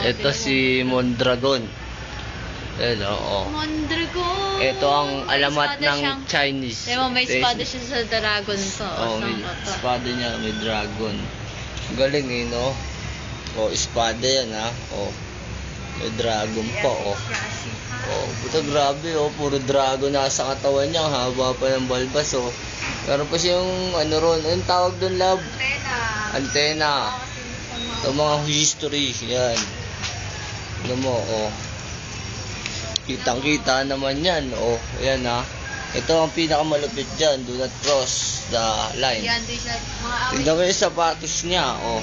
Ito si Mondragon. Ayan, oo. Mondragon! Ito ang alamat May espada ng siyang... Chinese. Diba, may espada siya sa dragon to. Oo, may espada niya, may dragon. Galing eh, no? O, espada yan, ha? O, may dragon pa, o. Oh, puta, grabe, oh. Puro dragon nasa katawan niya. Haba pa ng balbas, oh. Meron pa siyang, ano ron, anong tawag doon, love? Antena. Ito mga history, yan. Ano mo, oh. Kitang-kita naman yan, oh. Ayan, ha. Ito ang pinakamalupit dyan. Do not cross the line. Tignan mo yung sapatos niya, oh.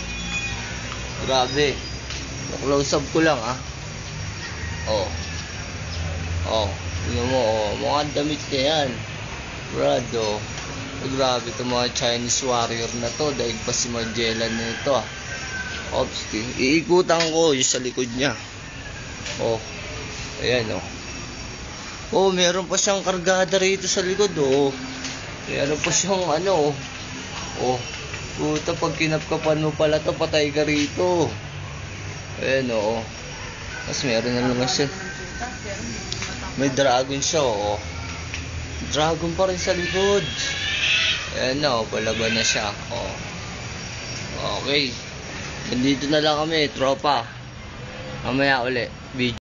Grabe. Close up ko lang, ha. Oh. Oh, tignan mo, oh. Mga damit niya yan. Brad, oh. Grabe itong mga Chinese warrior na to. Daig pa si Magellan na ito, ah. Ops, iikutan ko yung sa likod niya. Oh. Ayan, oh. Oh, meron pa siyang kargada rito sa likod, oh. Meron pa siyang ano, oh. Oh. Puta, pag kinapkapan mo pala to, patay ka rito. Ayan, oh. Tapos meron na naman siya. May dragon siya, oh. Dragon pa rin sa likod. Ayan na, oh. Palaban na siya, oh. Okay. Nandito na lang kami, tropa. Mamaya uli. Video.